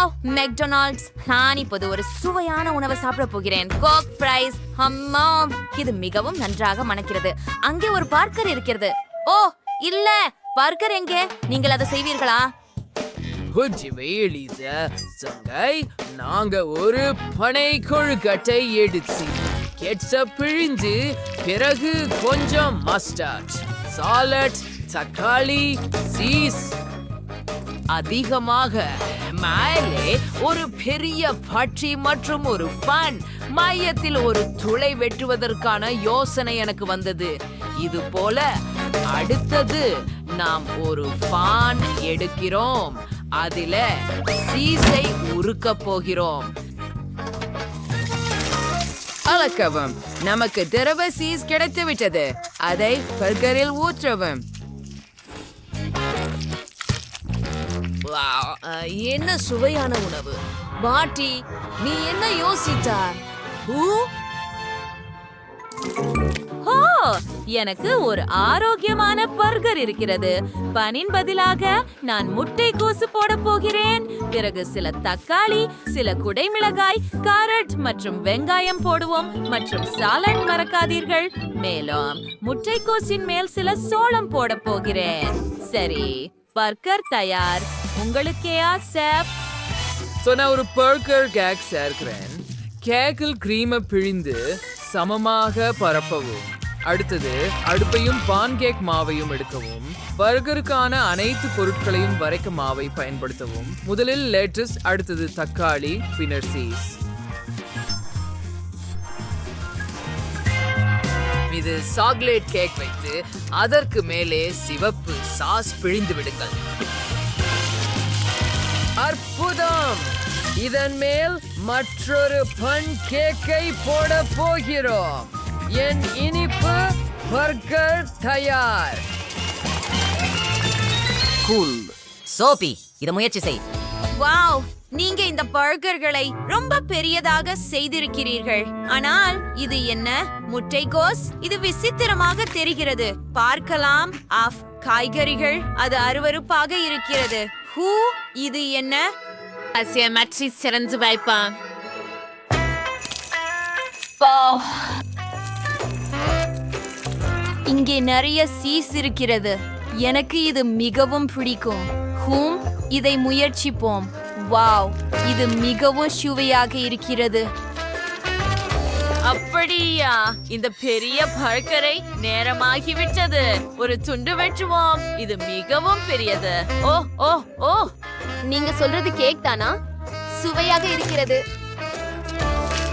Wow, McDonald's. நான் இப்போது ஒரு சுவையான உணவை சாப்பிட போகிறேன். Coke fries. அம்மா, இது மிகவும் நன்றாக மணக்கிறது. அங்கே ஒரு பர்கர் இருக்கிறது. ஓ இல்ல, பர்கர் எங்கே? நீங்கள் அதை செய்வீர்களா? நாங்க ஒரு பனை கொழுக்கட்டை எடுத்து கெட்சப் பிழிஞ்சு பிறகு கொஞ்சம் மஸ்டர்ட், சாலட், தக்காளி, சீஸ் அதிகமாக மேலே ஒரு பெரிய பற்றி மற்றும் ஒரு பன் மையத்தில் ஒரு துளை வெட்டுவதற்கான யோசனை எனக்கு வந்தது. இது போல அடுத்தது நாம் ஒரு பான் எடுக்கிறோம், அதில சீஸை உருக்க போகிறோம். அளக்கவும். நமக்கு திரவ சீஸ் கிடைத்து விட்டது. அதை பர்கரில் ஊற்றவும். என்ன சுவையான உணவு. பாட்டி, நீ என்ன யோசித்தாய்? எனக்கு ஒரு ஆரோக்கியமான பர்கர் இருக்கிறது. பனின் பதிலாக நான் முட்டைக்கோசு போட போகிறேன். பிறகு சில தக்காளி, சில குடைமிளகாய், கேரட் மற்றும் வெங்காயம் போடுவோம் மற்றும் சாலட் மறக்காதீர்கள். மேலும் முட்டைக்கோசின் மேல் சில சோளம் போட போகிறேன். சரி, பர்கர் தயார். உங்களுக்கேயா செஃப்? நான் ஒரு பர்கர் கேக் சேர்க்கிறேன். கேக்கில் கிரீமை பிழிந்து சமமாக பரப்பவும். அடுத்தது அடுப்பையும் பான் கேக் மாவையும் எடுக்கவும். பர்கருக்கான அனைத்து பொருட்களையும் வரைக்க மாவை பயன்படுத்தவும். முதலில் லெட்டஸ், அடுத்தது தக்காளி, பின்னர் சீஸ். இது சாக்லேட் கேக் வைத்து அதற்கு மேலே சிவப்பு சாஸ் பிழிந்து விடுங்கள். அற்புதம்! இதன் மேல் மற்றொரு பன் கேக்கை போட போகிறோம். என் இனிப்பு பர்கர் தயார். கூல். சோபி, இத முயற்சி செய். வாவ், நீங்க இந்த பர்கர்களை ரொம்ப பெரியதாக செய்திருக்கிறீர்கள். ஆனால் இது என்ன? முட்டைக்கோஸ்? இது விசித்திரமாக தெரிகிறது. பார்க்கலாம். ஆஃப் காய்கறிகள். அது அருவருப்பாக இருக்கிறது. இது என்ன? மற்றி சிறந்து வைப்பான். இங்கே நிறைய சீஸ் இருக்கிறது. எனக்கு இது மிகவும் பிடிக்கும். இதை முயற்சிப்போம். வாவ், இது மிகவும் சுவையாக இருக்கிறது. அப்படியா? இந்த பெரிய பர்கரை நேரமாகிவிட்டது. ஒரு துண்டு வெட்டுவோம். இது மிகவும் பெரியது. ஓ ஓ ஓ, நீங்க சொல்றது கேக் தானா? சுவையாக இருக்கிறது.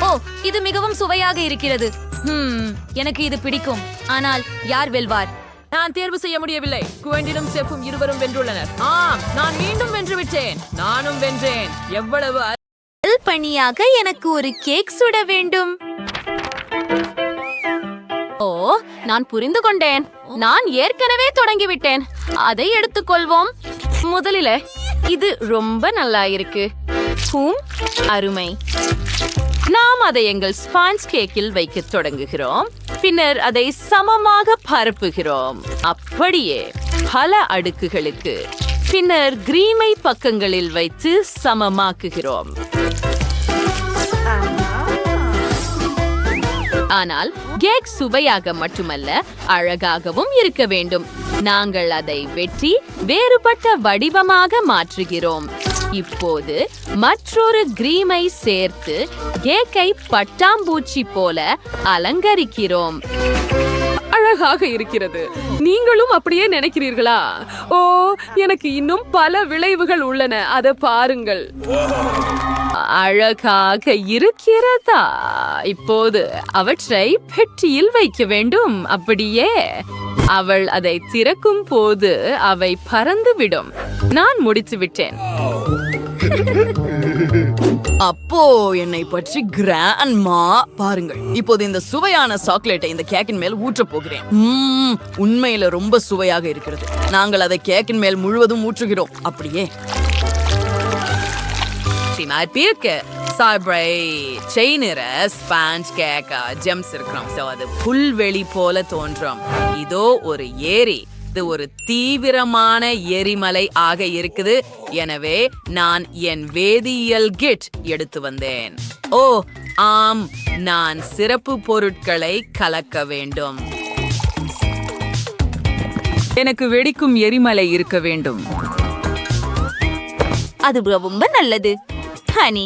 ஓ, இது மிகவும் சுவையாக இருக்கிறது. எனக்கு இது பிடிக்கும். ஆனால் யார் வெல்வார்? நான் தேர்வு செய்ய முடியவில்லை. குவெண்டினும் செஃப்பும் இருவரும் வென்றுள்ளனர். ஆம், நான் மீண்டும் வென்று விட்டேன். நானும் வென்றேன். எவ்வளவு பணியாக எனக்கு ஒரு கேக் சுட வேண்டும். ஓ, நான் புரிந்து கொண்டேன். நான் ஏற்கனவே தொடங்கிவிட்டேன். அதை எடுத்துக்கொள்வோம். முதலில் இது ரொம்ப நல்லா இருக்கு. அருமை. நாம் அதை எங்கள் ஸ்பாஞ்ச் கேக்கில் வைக்க தொடங்குகிறோம். பின்னர் அதை சமமாக பரப்புகிறோம். அப்படியே பல அடுக்குகளுக்கு. பின்னர் கிரீமை பக்கங்களில் வைத்து சமமாக்குகிறோம். ஆனால் கேக் சுவையாக மட்டுமல்ல, அழகாகவும் இருக்க வேண்டும். நாங்கள் அதை வெட்டி வேறுபட்ட வடிவமாக மாற்றுகிறோம். இப்போது மற்றொரு கிரீமை சேர்த்து கேக்கை பட்டாம்பூச்சி போல அலங்கரிக்கிறோம். அழகாக இருக்கிறது. நீங்களும் அப்படியே நினைக்கிறீர்களா? ஓ, எனக்கு இன்னும் பல விளைவுகள் உள்ளன. அதை பாருங்கள். அழகாக இருக்கிறதா? இப்போது அவற்றை பெட்டியில் வைக்க வேண்டும். அப்படியே அவள் அதை திறக்கும் போது அவை பறந்துவிடும். நான் முடித்து விட்டேன். அப்போ என்னை பற்றி கிராண்ட்மா பாருங்கள். இப்போது இந்த சுவையான சாக்லேட்டை இந்த கேக்கின் மேல் ஊற்ற போகிறேன். உண்மையில ரொம்ப சுவையாக இருக்கிறது. நாங்கள் அதை கேக்கின் மேல் முழுவதும் ஊற்றுகிறோம். அப்படியே புல்வெளி போல தோன்றும். இதோ ஒரு ஏரி. இது ஒரு தீவிரமான எரிமலை ஆக இருக்குது. எனவே நான் என் வேதியியல் கிட் எடுத்து வந்தேன். ஓ ஆம், நான் சிறப்பு பொருட்களை கலக்க வேண்டும். எனக்கு வெடிக்கும் எரிமலை இருக்க வேண்டும். அது ரொம்ப நல்லது. ஹனி,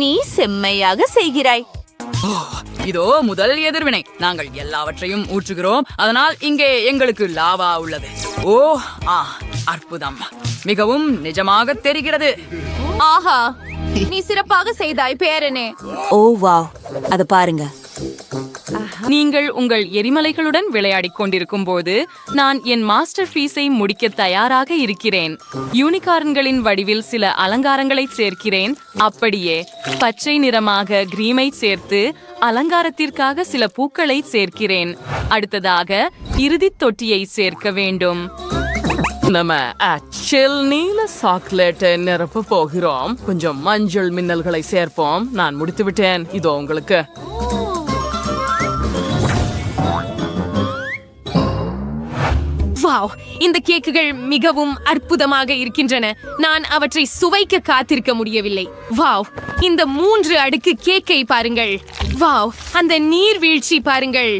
நீ செம்மையாக செய்கிறாய். இதோ முதல் எதிர்வினை. நாங்கள் எல்லாவற்றையும் ஊற்றுகிறோம். அதனால் இங்கே எங்களுக்கு லாவா உள்ளது. ஓ அற்புதம், மிகவும் நிஜமாக தெரிகிறது. ஆஹா, நீ சிறப்பாக செய்தாய் பேரனே. ஓ வாவ், அத பாருங்க. நீங்கள் உங்கள் எரிமலைகளுடன் விளையாடிக் கொண்டிருக்கும் போது நான் என் மாஸ்டர் பீஸை முடிக்க தயாராக இருக்கிறேன். யூனிகார்ன்களின் வடிவில் சில அலங்காரங்களை சேர்க்கிறேன். அப்படியே பச்சை நிறமாக கிரீமை சேர்த்து அலங்காரத்திற்காக சில பூக்களை சேர்க்கிறேன். அடுத்ததாக இறுதி தொட்டியை சேர்க்க வேண்டும். நம்ம ஆக்சுவல் நீல சாக்லேட்டை நிரப்ப போகிறோம். கொஞ்சம் மஞ்சள் மின்னல்களை சேர்ப்போம். நான் முடித்து விட்டேன். இதோ உங்களுக்கு. வாவ், இந்த கேக்குகள் மிகவும் அற்புதமாக இருக்கின்றன. நான் அவற்றை சுவைக்க காத்திருக்க முடியவில்லை. வாவ், இந்த 3 அடுக்கு கேக்கை பாருங்கள். வாவ், அந்த நீர்வீழ்ச்சி பாருங்கள்.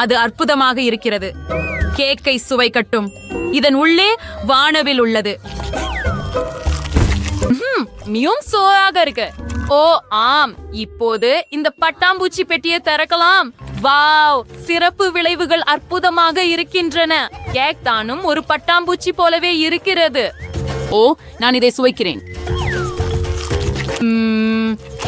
அது அற்புதமாக இருக்கிறது. கேக்கை சுவைக்கட்டும். இதன் உள்ளே வானவில் உள்ளது. மிகவும் சுவையாக இருக்கு. ஓ ஆம், இப்போது இந்த பட்டாம்பூச்சி பெட்டியை திறக்கலாம். வாவ், சிறப்பு விளைவுகள் அற்புதமாக இருக்கின்றன. கேக் தானும் ஒரு பட்டாம்பூச்சி போலவே இருக்கிறது. ஓ, நான் இதை சுவைக்கிறேன்.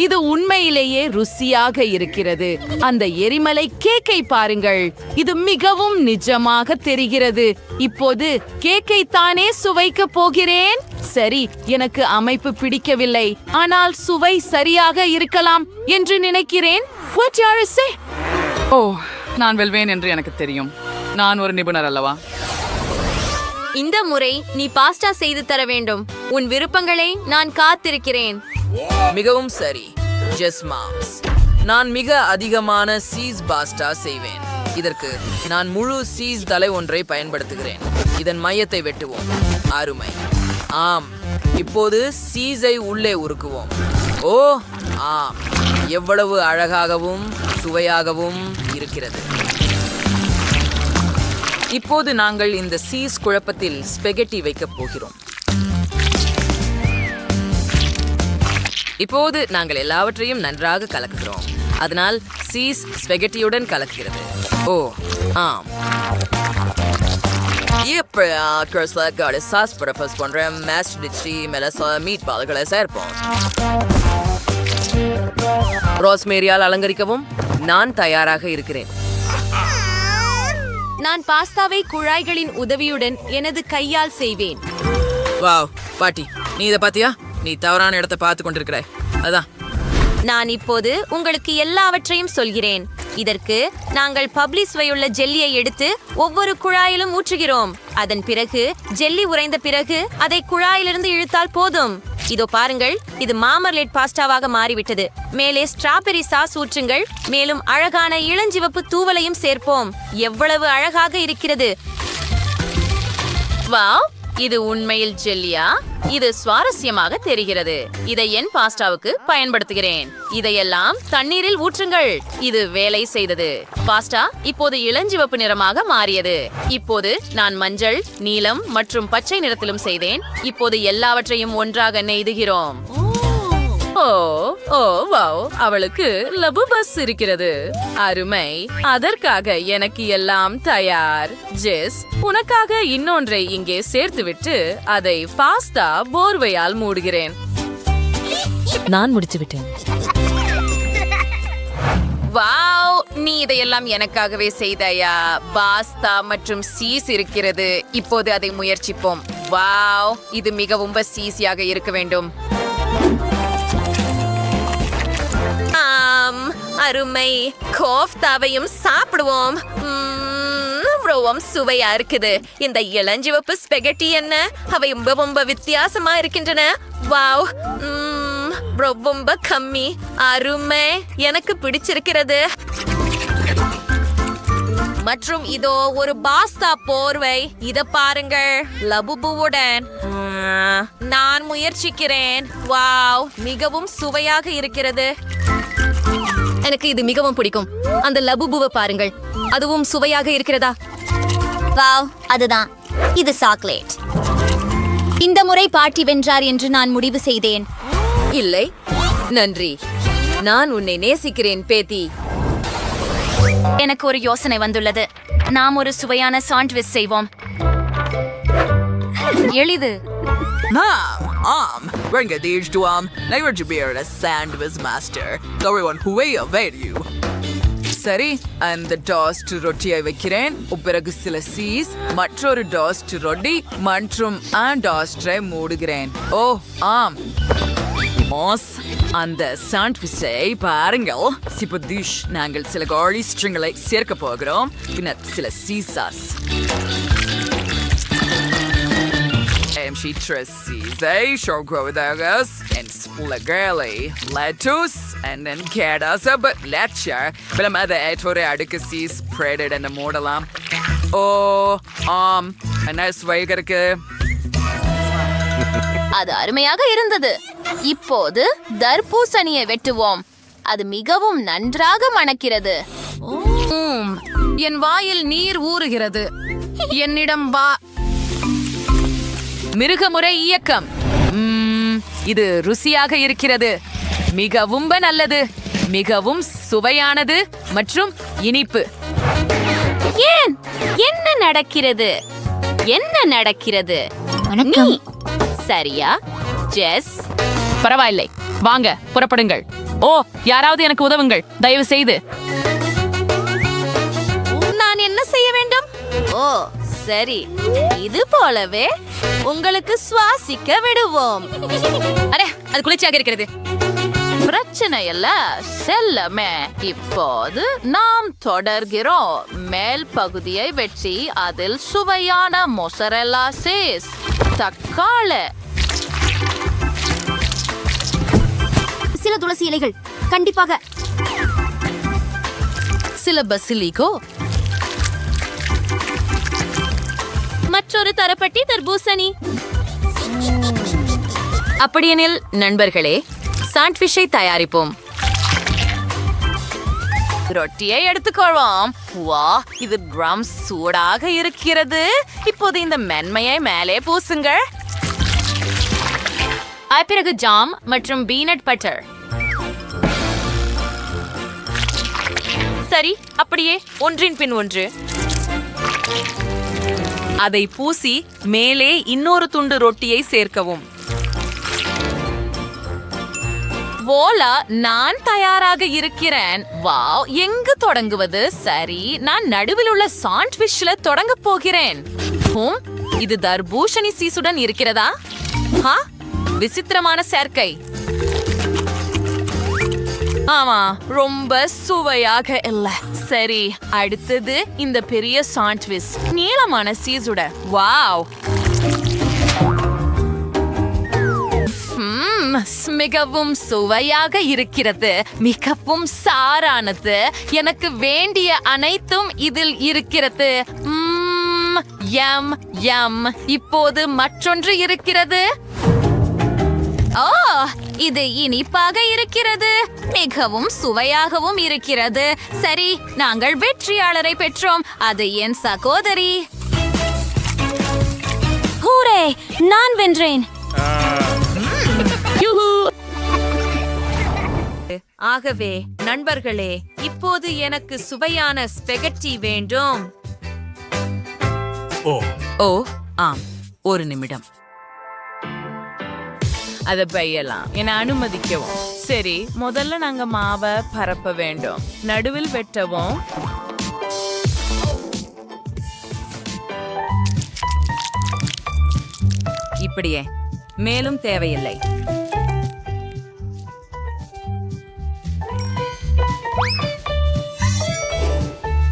இது உண்மையிலேயே ருசியாக இருக்கிறது. அந்த எரிமலை கேக்கை பாருங்கள். இது மிகவும் நிஜமாக தெரிகிறது. இப்போது கேக்கை தானே சுவைக்க போகிறேன். சரி, எனக்கு அமைப்பு பிடிக்கவில்லை, ஆனால் சுவை சரியாக இருக்கலாம் என்று நினைக்கிறேன். What do you say? ஓ, நான் வெல்வேன் என்று எனக்கு தெரியும். நான் ஒரு நிபுணர் அல்லவா? இந்த முறை நீ பாஸ்டா செய்து தர வேண்டும். உன் விருப்பங்களை நான் காத்திருக்கிறேன். மிகவும் சரி ஜெஸ் மாம்ஸ். நான் மிக அதிகமான சீஸ் பாஸ்டா செய்வேன். இதற்கு நான் முழு சீஸ் தலை ஒன்றை பயன்படுத்துகிறேன். இதன் மையத்தை வெட்டுவோம். அருமை. ஆம், இப்போது சீஸை உள்ளே உருக்குவோம். ஓ ஆம், எவ்வளவு அழகாகவும் சுவையாகவும் இருக்கிறது. இப்போது நாங்கள் இந்த சீஸ் குழப்பத்தில் ஸ்பெகட்டி வைக்கப் போகிறோம். இப்போது நாங்கள் எல்லாவற்றையும் நன்றாக கலக்குகிறோம். அதனால் சீஸ் ஸ்பெகட்டியுடன் கலக்கிறது. ஓ ஆம். சாஸ் பரபஸ் போன்ற மேஷ் டிச்சி மெலசா மீட் பால்களை சேர்ப்போம். ரோஸ்மேரியால் அலங்கரிக்கவும் நான் தயாராக இருக்கிறேன். நான் பாஸ்தாவை குழாய்களின் உதவியுடன் எனது கையால் செய்வேன். வாவ் பாட்டி, நீ இதை பாத்தியா? நீ தவறான இடத்தை பார்த்து கொண்டிருக்கிறாய். அதான் நான் இப்போது உங்களுக்கு எல்லாவற்றையும் சொல்கிறேன். இதற்கு நாங்கள் பப்ளி சுவையுள்ள ஜெல்லியை எடுத்து ஒவ்வொரு குழாயிலும் ஊற்றுகிறோம். அதன் பிறகு ஜெல்லி உறைந்த பிறகு அதை குழாயிலிருந்து இழுத்தால் போதும். இதோ பாருங்கள், இது மார்மலேட் பாஸ்டாவாக மாறிவிட்டது. மேலே ஸ்ட்ராபெரி சாஸ் ஊற்றுங்கள். மேலும் அழகான இளஞ்சிவப்பு தூவலையும் சேர்ப்போம். எவ்வளவு அழகாக இருக்கிறது! வாவ், இது உண்மையில் ஜெல்லியா? இது சுவாரஸ்யமாக தெரிகிறது. இதை என் பாஸ்டாவுக்கு பயன்படுத்துகிறேன். இதையெல்லாம் தண்ணீரில் ஊற்றுங்கள். இது வேலை செய்தது. பாஸ்டா இப்போது இளஞ்சிவப்பு நிறமாக மாறியது. இப்போது நான் மஞ்சள், நீலம் மற்றும் பச்சை நிறத்திலும் செய்தேன். இப்போது எல்லாவற்றையும் ஒன்றாக நெய்துகிறோம். ஓ ஓ வாவ், அவளுக்கு லபு பஸ் இருக்கிறது. அருமை. அதற்காக எனக்கு எல்லாம் தயார். ஜெஸ், உனக்காக இன்னொன்றை இங்கே சேர்த்துவிட்டு அதை பாஸ்தா போர்வையால் மூடுகிறேன். நான் முடித்து விட்டேன். வாவ், நீ இதையெல்லாம் எனக்காகவே செய்தாயா? பாஸ்தா மற்றும் சீஸ் இருக்கிறது. இப்போது அதை முயற்சிப்போம். வாவ், இது மிகவும் சீஸியாக இருக்க வேண்டும். அருமை. கோஃப்தாவையும் சாப்பிடுவோம். ரொம்பவும் சுவையா இருக்குது. இந்த இளஞ்சிவப்பு ஸ்பெகட்டி என்ன? அவை ரொம்ப வித்தியாசமா இருக்கின்றன. வாவ், ரொம்ப கம்மி. அருமை, எனக்கு பிடிச்சிருக்கிறது. மற்றும் இதோ ஒரு பாஸ்தா போர்வை. இத பாருங்கள், லபுபுவுடன். நான் முயற்சிக்கிறேன். வாவ், மிகவும் சுவையாக இருக்கிறது. எனக்கு இது மிகவும் பிடிக்கும். அந்த லபுபுவை பாருங்கள், அதுவும் சுவையாக இருக்கிறதா? வாவ், அதுதான். இது சாக்லேட். இந்த முறை பாட்டி வென்றார் என்று நான் முடிவு செய்தேன். இல்லை, நன்றி. நான் உன்னை நேசிக்கிறேன், பேத்தி. எனக்கு ஒரு யோசனை வந்துள்ளது. நாம் ஒரு சுவையான சாண்ட்விச் செய்வோம். எளிது. ஆம் வெங்கடேஷ்டுவாம் நைவர்ஜிபியர் sandwich master everyone who way away you சரி, அந்த டாஸ்ட் ரொட்டியை வைக்கிறேன். பிறகு சில சீஸ், மற்றொரு டாஸ்ட் ரொட்டி மற்றும் டாஸ்டரை மூடுகிறேன். ஓ ஆம் மாஸ், அந்த சாண்ட்விச்சை பாருங்கள். சிபதிஷ், நாங்கள் சில கார்லி ஸ்ட்ரிங்களை சேர்க்க போகிறோம். பின்னர் சில சீசாஸ். She trusts Shogrovadagas and Spulagali, lettuce, and then Cadasa, but Letcher, but I'm at the Ettore Adicacy spreaded and the Mordalam. Oh, a nice way அது அருமையாக இருந்தது. இப்போது தர்பூசணியை வெட்டுவோம். அது மிகவும் நன்றாக மணக்கிறது. என் வாயில் நீர் ஊறுகிறது. என்னிடம் வா. மிருகமுறை இயக்கம். இது ருசியாக இருக்கிறது. மிகவும் நல்லது, மிகவும் சுவையானது மற்றும் இனிப்பு. ஏன்? என்ன நடக்கிறது? என்ன நடக்கிறது? நீ சரியா, ஜெஸ்? பரவாயில்லை, வாங்க புறப்படுங்கள். ஓ, யாராவது எனக்கு உதவுங்கள் தயவு செய்து. நான் என்ன செய்ய வேண்டும்? ஓ சரி, இது போலவே உங்களுக்கு சுவாசிக்க விடுவோம். அரே, அது குளிர்ச்சியாக இருக்கிறது. பிரச்சனை இல்ல செல்லமே. இப்போது நாம் தொடர்கிறோம். மேல் பகுதியை வெட்டி அதில் சுவையான மொசரெல்லா சீஸ், தக்காளி, சில துளசி இலைகள் கண்டிப்பாக, சில பசிலிகோ, மற்றொரு தரப்பட்டி தர்பூசணி. அப்படியெனில் நண்பர்களே, சாண்ட்விச்சை தயாரிப்போம். ரொட்டியை எடுத்துக்கொள்வோம். வா, இது ட்ரம் சூடாக இருக்கிறது. இப்போது இந்த மென்மையை மேலே பூசுங்கள். பிறகு ஜாம் மற்றும் பீனட் பட்டர். சரி, அப்படியே ஒன்றின் பின் ஒன்று. அதை பூசி மேலே இன்னொரு துண்டு ரொட்டியை சேர்க்கவும். வோலா, நான் தயாராக இருக்கிறேன். வாவ், எங்கு தொடங்குவது? சரி, நான் நடுவில் உள்ள சாண்ட்விச்ல தொடங்க போகிறேன். இது தர்பூசணி சீசுடன் இருக்கிறதா? விசித்திரமான சேர்க்கை. ஆமா, ரொம்ப சுவையாக இல்ல. சரி, அடுத்தது இந்த பெரிய சாண்ட்விச் நீளமான சீஸுட. வாவ், மிகவும் சுவையாக இருக்கிறது. மிகவும் சாரானது. எனக்கு வேண்டிய அனைத்தும் இதில் இருக்கிறது. யம் யம். இப்போது மற்றொன்று இருக்கிறது. ஓ, இது இனிப்பாக இருக்கிறது. மிகவும் சுவையாகவும் இருக்கிறது. சரி, நாங்கள் வெற்றியாளரை பெற்றோம். அது என் சகோதரி. ஹூரே, நான் வென்றேன். ஆகவே நண்பர்களே, இப்போது எனக்கு சுவையான ஸ்பெகட்டி வேண்டும். ஓ ஆம், ஒரு நிமிடம். அதை பெய்யலாம். என்னை அனுமதிக்கவும். சரி, முதல்ல நாங்க மாவை பரப்ப வேண்டும். நடுவில் வெட்டவும். இப்படியே, மேலும் தேவையில்லை.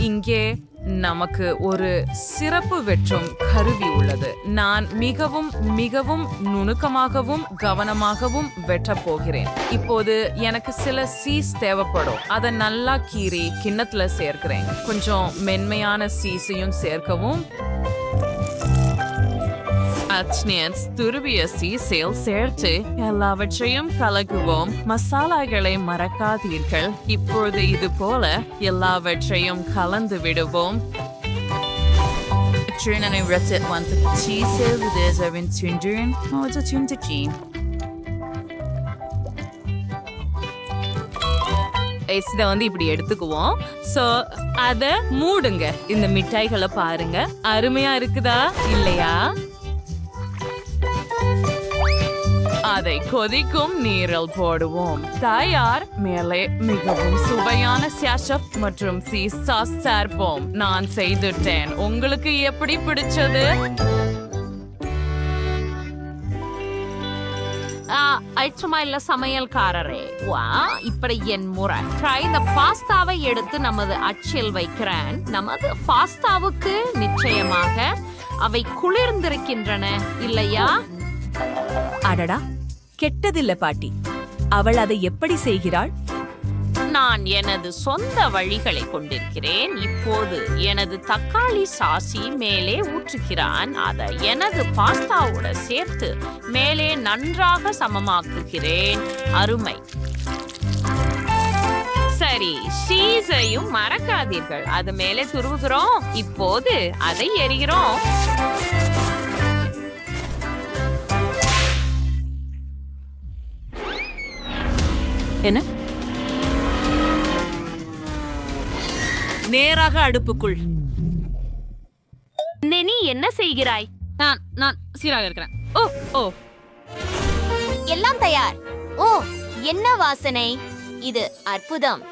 இங்கே நமக்கு ஒரு சிறப்பு வெற்றும் கருவி உள்ளது. நான் மிகவும் மிகவும் நுணுக்கமாகவும் கவனமாகவும் வெட்டப் போகிறேன். இப்போது எனக்கு சில சீஸ் தேவைப்படும். அதை நல்லா கீறி கிண்ணத்துல சேர்க்கிறேன். கொஞ்சம் மென்மையான சீஸையும் சேர்க்கவும். துருவிய சீஸில் சேர்த்து எல்லாவற்றையும் கலக்குவோம். மசாலாகளை மறக்காதீர்கள். இப்போது இது போல எல்லாவற்றையும் கலந்து விடுவோம். இதை இப்படி எடுத்துக்குவோம். சோ அத மூடுங்க. இந்த மிட்டாய்களை பாருங்க, அருமையா இருக்குதா இல்லையா? அதை கொதிக்கும் நீரில் போடுவோம். தயார். மேலே மிகவும் சுவையான சாஷப் மற்றும் சீஸ் சாஸ் சேர்ப்போம். நான் செய்துட்டேன். உங்களுக்கு எப்படி பிடிச்சது? ஐற்றமா இல்ல சமையல்காரரே, வா இப்படி என் முறை. இந்த பாஸ்தாவை எடுத்து நமது அச்சில் வைக்கிறேன். நமது பாஸ்தாவுக்கு நிச்சயமாக அவை குளிர்ந்திருக்கின்றன இல்லையா? அடடா, கெட்டதில்ல பாட்டி. அவள் அதை எப்படி செய்கிறாள்? நான் எனது சொந்த வழிகளை கொண்டிருக்கிறேன். இப்போது எனது தக்காளி சாசி மேலே ஊற்றுகிறான். அதை எனது பாஸ்தாவோட சேர்த்து மேலே நன்றாக சமமாக்குகிறேன். அருமை. சரி, சீஸையும் மறக்காதீர்கள். அது மேலே துருவுகிறோம். இப்போது அதை எரிகிறோம். என்ன? நேராக அடுப்புக்குள். நீ என்ன செய்கிறாய்? நான் சீராக இருக்கிறேன். ஓ ஓ எல்லாம் தயார். ஓ, என்ன வாசனை! இது அற்புதம்.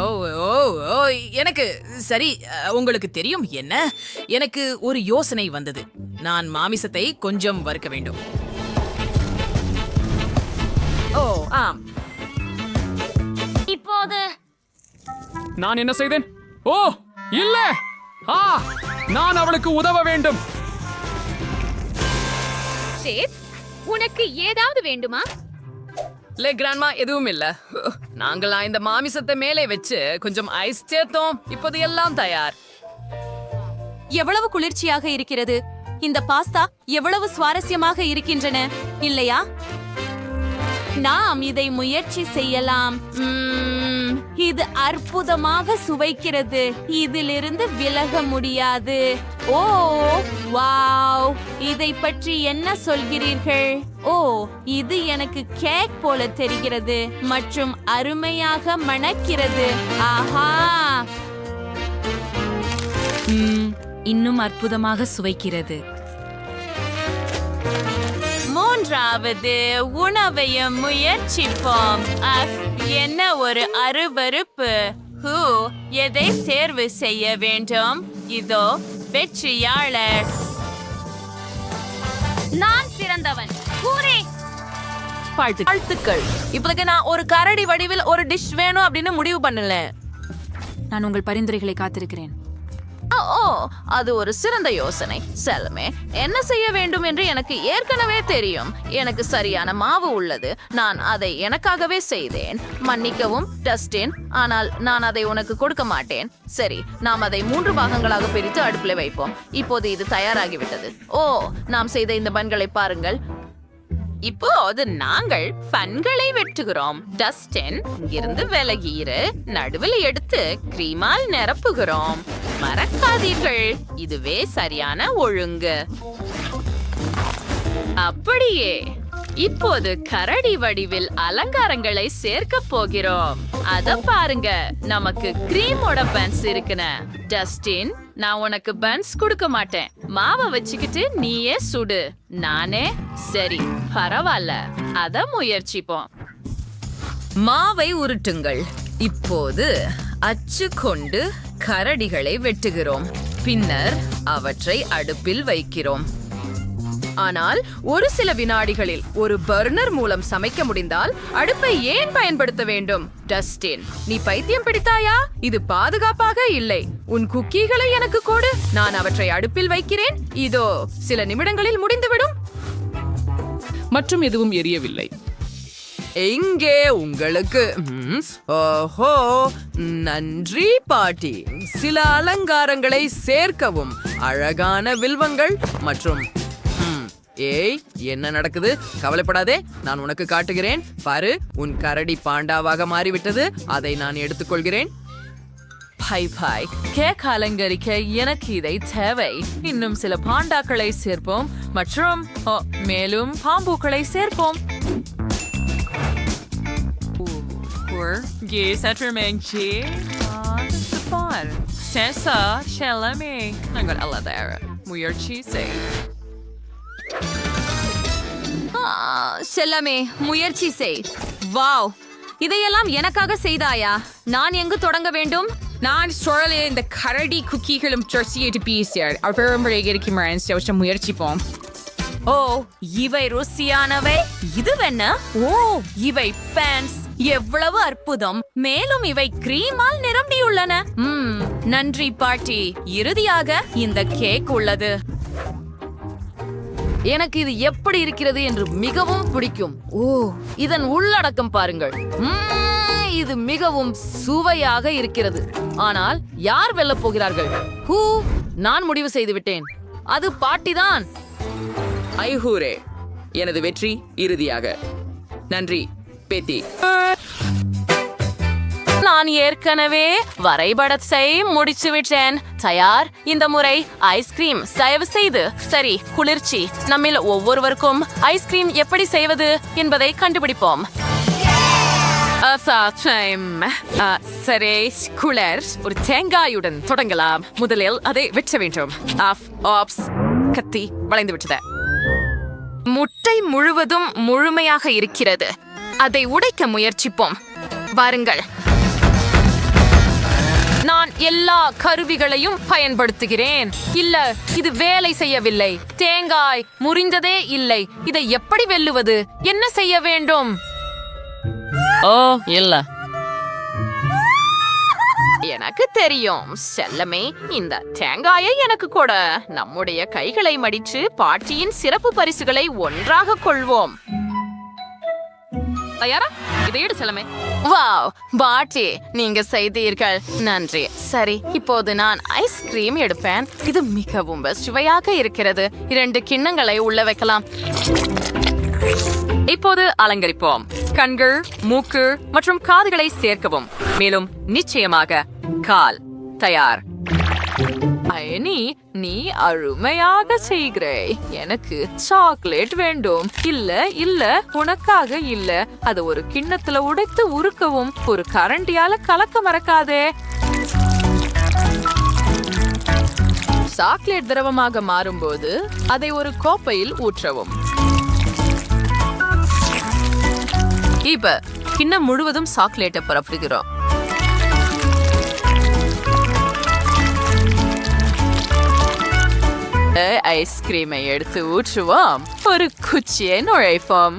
ஓ ஓ ஓ எனக்கு சரி. உங்களுக்கு தெரியும் என்ன? எனக்கு ஒரு யோசனை வந்தது. நான் மாமிசத்தை கொஞ்சம் வறுக்க வேண்டும். ஓ ஆம். இப்போது நான் என்ன செய்தேன்? ஓ இல்ல, நான் அவளுக்கு உதவ வேண்டும். உனக்கு ஏதாவது வேண்டுமா? லே கிராண்ட்மா, எதுவும் இல்ல. நாங்களா இந்த மாமிசத்தை மேலே வச்சு கொஞ்சம் ஐஸ் சேர்த்தோம். இப்போது எல்லாம் தயார். எவ்வளவு குளிர்ச்சியாக இருக்கிறது! இந்த பாஸ்தா எவ்வளவு சுவாரஸ்யமாக இருக்கின்றன இல்லையா? நாம் இதை முயற்சி செய்யலாம். இது அற்புதமாக சுவைக்கிறது. இதிலிருந்து விலக முடியாது. ஓ வாவ், இதை பற்றி என்ன சொல்கிறீர்கள்? ஓ, இது எனக்கு கேக் போல தெரிகிறது மற்றும் அருமையாக மணக்கிறது. ஆஹா, இன்னும் அற்புதமாக சுவைக்கிறது. மூன்றாவது உணவையும் முயற்சிப்போம். என்ன ஒரு அருவருப்பு! எதை தேர்வு செய்ய வேண்டும்? இதோ வெற்றியாளர். நான் சிறந்தவன். வாழ்த்துக்கள். இப்போதைக்கு நான் ஒரு கரடி வடிவில் ஒரு டிஷ் வேணும் அப்படின்னு முடிவு பண்ணல. நான் உங்கள் பரிந்துரைகளை காத்திருக்கிறேன். ஓ, அது ஒரு சிறந்த யோசனை. செல்மே, என்ன செய்ய வேண்டும் என்று எனக்கு ஏற்கனவே தெரியும். எனக்கு சரியான மாவு உள்ளது. நான் அதை எனக்காகவே செய்தேன். மன்னிக்கவும் டஸ்டின், ஆனால் நான் அதை உனக்கு கொடுக்க மாட்டேன். சரி, நாம் அதை 3 பாகங்களாக பிரித்து அடுப்பில் வைப்போம். இப்போது இது தயாராகிவிட்டது. ஓ, நாம் செய்த இந்த பன்களை பாருங்கள். இப்போது நாங்கள் பன்களை வெட்டுகிறோம். டஸ்டின், இங்கிருந்து விலகியிரு. நடுவில் எடுத்து கிரீமால் நிரப்புகிறோம். மறக்காதீர்கள், இதுவே சரியான ஒழுங்கு. அப்படியே. இப்போது கரடி வடிவில் அலங்காரங்களை சேர்க்க போகிறோம். அத பாருங்க, நமக்கு கிரீமோட பன்ஸ் இருக்குன. டஸ்டின், நான் உனக்கு பன்ஸ் கொடுக்க மாட்டேன். மாவை வச்சுக்கிட்டு நீயே சுடு. நானே? சரி, பரவாயில்ல, அத முயற்சிப்போம். மாவை உருட்டுங்கள். இப்போது அச்சு கொண்டு கரடிகளை வெட்டுகிறோம். பின்னர் அவற்றை அடுப்பில் வைக்கிறோம். ஆனால் ஒரு சில வினாடிகளில் ஒரு பர்னர் மூலம் சமைக்க முடிந்தால் அடுப்பை ஏன் பயன்படுத்த வேண்டும்? டஸ்டின், நீ பைத்தியம் பிடித்தாயா? இது பாதுகாப்பாக இல்லை. உன் குக்கீகளை எனக்கு கொடு, நான் அவற்றை அடுப்பில் வைக்கிறேன். இதோ சில நிமிடங்களில் முடிந்துவிடும். மற்றும் எதுவும் எரியவில்லை. எங்கே உங்களுக்கு ஓஹோ, நன்றி பாட்டி. சில அலங்காரங்களை சேர்க்கவும். அழகான வில்வங்கள் மற்றும் ஏய், என்ன நடக்குது? கவலைப்படாதே, நான் உனக்கு காட்டுகிறேன். பாரு, உன் கரடி பாண்டாவாக மாறிவிட்டது. அதை நான் எடுத்துக்கொள்கிறேன். பாய் கேக் அலங்கரிக்க எனக்கு இதை தேவை. இன்னும் சில பாண்டாக்களை சேர்ப்போம் மற்றும் மேலும் பாம்புக்களை சேர்ப்போம். முயற்சி செய். செல்லமே, முயற்சி செய். வாவ், இதையெல்லாம் எனக்காக செய்தாயா? நான் எங்கு தொடங்க வேண்டும்? நான் சொல்லலையே, இந்த கரடி குக்கீகளும் ஜெர்சியை பீசியார் அவர் முயற்சிப்போம். ஓ, இவை ருசியானவை. இதுவென்ன? ஓ, இவை பேன்ஸ். எவ்வளவு அற்புதம். மேலும் இவை கிரீமால் நிரம்பியுள்ளன. நன்றி பாட்டி. இறுதியாக இந்த கேக் உள்ளது. எனக்கு இது எப்படி இருக்கிறது என்று மிகவும் பிடிக்கும். ஓ, இதன் உள்ளடக்கம் பாருங்கள். இது மிகவும் சுவையாக இருக்கிறது. ஆனால் யார் வெல்லப் போகிறார்கள்? நான் முடிவு செய்து விட்டேன். அது பாட்டிதான். ஐஹூரே, எனது வெற்றி இறுதியாக. நன்றி பேத்தி. நான் ஏற்கனவே வரைபடத்தை முடிச்சு விட்டேன். தயார். இந்த முறை ஐஸ்கிரீம் தயவு செய்து. சரி, குளிர்ச்சி. நம்மில் ஒவ்வொருவருக்கும் ஐஸ்கிரீம் எப்படி செய்வது என்பதை கண்டுபிடிப்போம். சரி, குளர். ஒரு தேங்காயுடன் தொடங்கலாம். முதலில் அதை வெட்ட வேண்டும். கத்தி வளைந்து விட்டது. முட்டை முழுவதும் முழுமையாக இருக்கிறது. அதை உடைக்க முயற்சிப்போம். வாருங்கள். நான் எல்லா கருவிகளையும் பயன்படுத்துகிறேன். இல்ல, இது வேலை செய்யவில்லை. தேங்காய் முறிந்ததே இல்லை. இதை எப்படி வெல்லுவது? என்ன செய்ய வேண்டும்? ஓ இல்ல, எனக்கு தெரியும். செல்லமே, இந்த தேங்காயை எனக்கு கொட. நம்முடைய கைகளை மடித்து பாட்டியின் சிறப்பு பரிசுகளை ஒன்றாக கொள்வோம். தயாரா? இதை எடு செல்லமே. வாவ், பாட்டி, நீங்க செய்தீர்கள். நன்றி. சரி, இப்போது நான் ஐஸ்கிரீம் எடுப்பேன். இது மிகவும் சுவையாக இருக்கிறது. 2 கிண்ணங்களை உள்ள வைக்கலாம். இப்போது அலங்கரிப்போம். கண்கள், மூக்கு மற்றும் காதுகளை சேர்க்கவும். மேலும் நிச்சயமாக கால் தயார். அயனி, நீ அருமையாக செய்கிறாய். எனக்கு சாக்லேட் வேண்டும். இல்ல, உனக்காக இல்ல. அது ஒரு கிண்ணத்துல உடைத்து உருக்கவும். ஒரு கரண்டியால கலக்க மறக்காதே. சாக்லேட் திரவமாக மாறும்போது அதை ஒரு கோப்பையில் ஊற்றவும். இப்ப கிண்ணம் முழுவதும் சாக்லேட்டை பரப்புகிறோம். ஐஸ்கிரீமை எடுத்து ஊற்றுவோம். ஒரு குச்சியை நுழைப்போம்.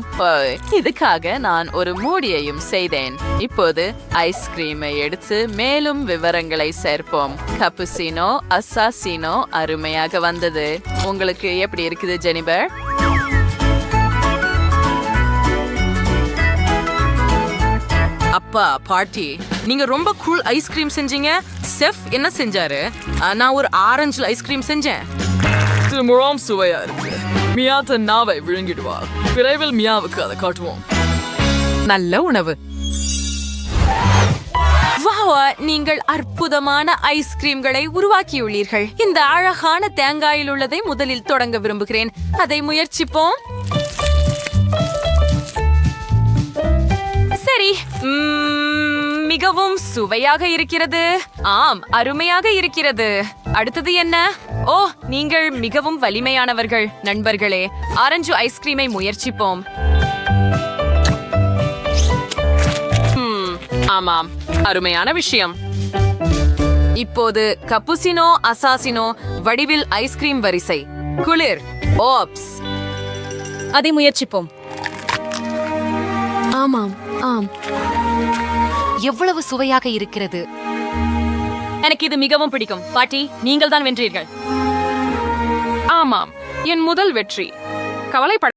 இதுக்காக நான் ஒரு மூடியையும் செய்தேன். இப்போது ஐஸ்கிரீமை எடுத்து மேலும் விவரங்களை சேர்ப்போம். கப்புசினோ, அசாசினோ அருமையாக வந்தது. உங்களுக்கு எப்படி இருக்குது ஜெனிபர்? அப்பா, பாட்டி, நீங்க ரொம்ப கூல் ஐஸ்கிரீம் செஞ்சீங்க. செஃப் என்ன செஞ்சாரு? நான் ஒரு ஆரஞ்சு ஐஸ்கிரீம் செஞ்சேன். திரும்பவும் சுவையா இருக்கு. மியா தன் நாவை விழுங்கிடுவார். விரைவில் மியாவுக்கு அதை காட்டுவோம். நல்ல உணவு. நீங்கள் அற்புதமான ஐஸ்கிரீம்களை உருவாக்கியுள்ளீர்கள். இந்த அழகான தேங்காயில் உள்ளதை முதலில் தொடங்க விரும்புகிறேன். அதை முயற்சிப்போம். சரி, மிகவும் சுவையாக இருக்கிறது. ஆம், அருமையாக இருக்கிறது. அடுத்தது என்ன? ஓ, நீங்கள் மிகவும் வலிமையானவர்கள் நண்பர்களே. ஆரஞ்சு ஐஸ்கிரீமை முயற்சிப்போம். ஆமாம், அருமையான விஷயம். இப்போது கப்புசினோ, அசாசினோ வடிவில் ஐஸ்கிரீம் வரிசை. குளிர். ஓப்ஸ். அதை முயற்சிப்போம். ஆமாம், ஆம். எவ்வளவு சுவையாக இருக்கிறது. எனக்கு இது மிகவும் பிடிக்கும். பாட்டி, நீங்கள் தான் வென்றீர்கள். ஆமாம், என் முதல் வெற்றி. கவலைப்பட